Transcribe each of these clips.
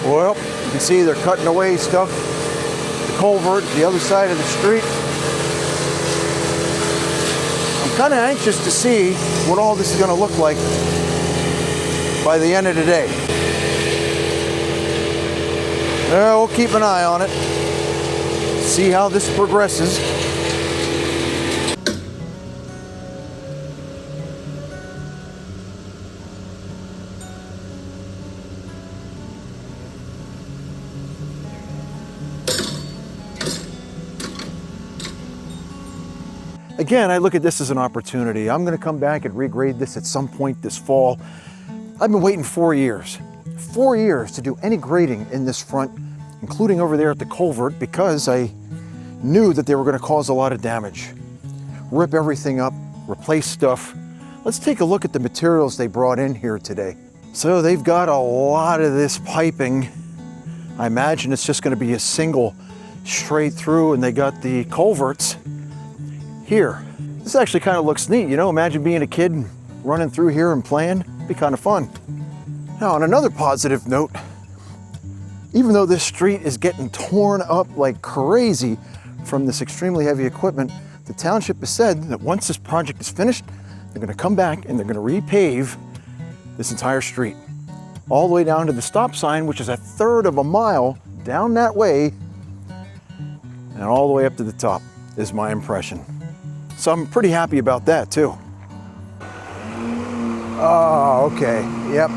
Well, you can see they're cutting away stuff. The culvert, the other side of the street. I'm kind of anxious to see what all this is going to look like by the end of the day. We'll keep an eye on it, see how this progresses. Again, I look at this as an opportunity. I'm going to come back and regrade this at some point this fall. I've been waiting 4 years. 4 years to do any grading in this front, including over there at the culvert, because I knew that they were going to cause a lot of damage. Rip everything up, replace stuff. Let's take a look at the materials they brought in here today. So they've got a lot of this piping. I imagine it's just going to be a single straight through, and they got the culverts here. This actually kind of looks neat, you know, imagine being a kid and running through here and playing. It'd be kind of fun. Now, on another positive note, even though this street is getting torn up like crazy from this extremely heavy equipment, the township has said that once this project is finished, they're going to come back and they're going to repave this entire street all the way down to the stop sign, which is 1/3 of a mile down that way, and all the way up to the top is my impression. So I'm pretty happy about that too. Oh, okay. Yep,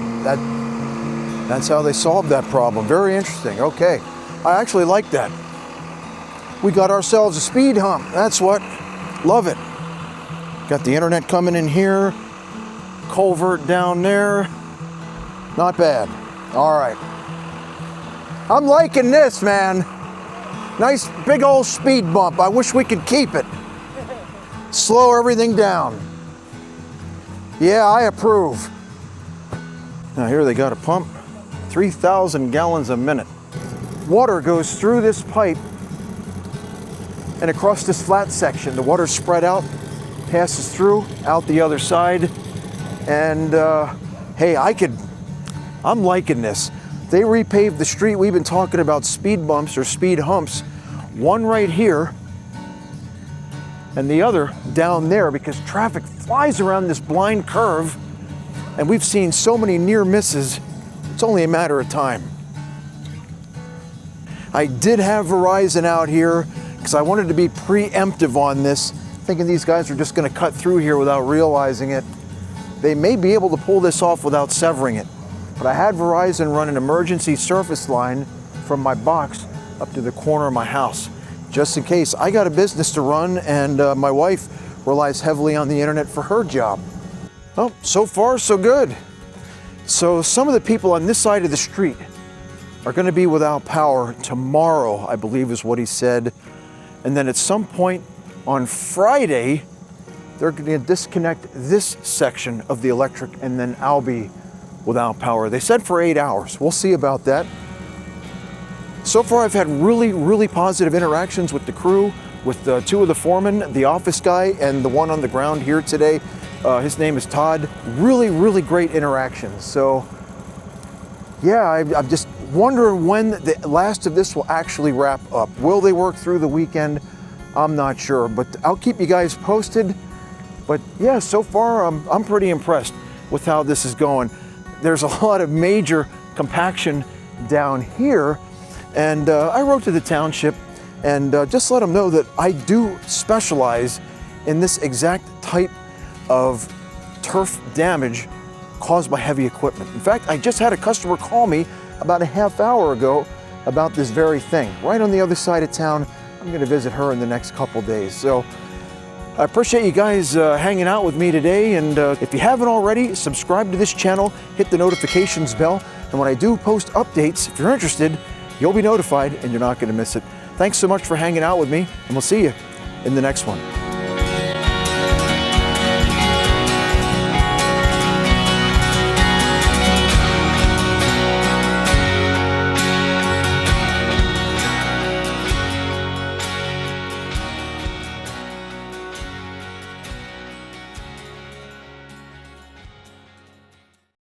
that's how they solved that problem. Very interesting. Okay, I actually like that. We got ourselves a speed hump. That's what. Love it. Got the internet coming in here. Culvert down there. Not bad. All right. I'm liking this, man. Nice big old speed bump. I wish we could keep it. Slow everything down. Yeah, I approve. Now here they got a pump, 3,000 gallons a minute. Water goes through this pipe and across this flat section. The water's spread out, passes through, out the other side. And hey, I'm liking this. They repaved the street. We've been talking about speed bumps or speed humps. One right here, and the other down there, because traffic flies around this blind curve, and we've seen so many near misses, it's only a matter of time. I did have Verizon out here because I wanted to be preemptive on this, thinking these guys are just going to cut through here without realizing it. They may be able to pull this off without severing it, but I had Verizon run an emergency surface line from my box up to the corner of my house, just in case. I got a business to run, and my wife relies heavily on the internet for her job. Well, so far so good. So some of the people on this side of the street are going to be without power tomorrow, I believe is what he said. And then at some point on Friday, they're going to disconnect this section of the electric, and then I'll be without power. They said for 8 hours. We'll see about that. So far, I've had really, really positive interactions with the crew, with two of the foremen, the office guy, and the one on the ground here today. His name is Todd. Really, really great interactions. So, yeah, I'm just wondering when the last of this will actually wrap up. Will they work through the weekend? I'm not sure, but I'll keep you guys posted. But yeah, so far, I'm pretty impressed with how this is going. There's a lot of major compaction down here. And I wrote to the township and just let them know that I do specialize in this exact type of turf damage caused by heavy equipment. In fact, I just had a customer call me about a half hour ago about this very thing. Right on the other side of town. I'm going to visit her in the next couple days. So I appreciate you guys hanging out with me today. And if you haven't already, subscribe to this channel, hit the notifications bell. And when I do post updates, if you're interested, you'll be notified and you're not going to miss it. Thanks so much for hanging out with me, and we'll see you in the next one.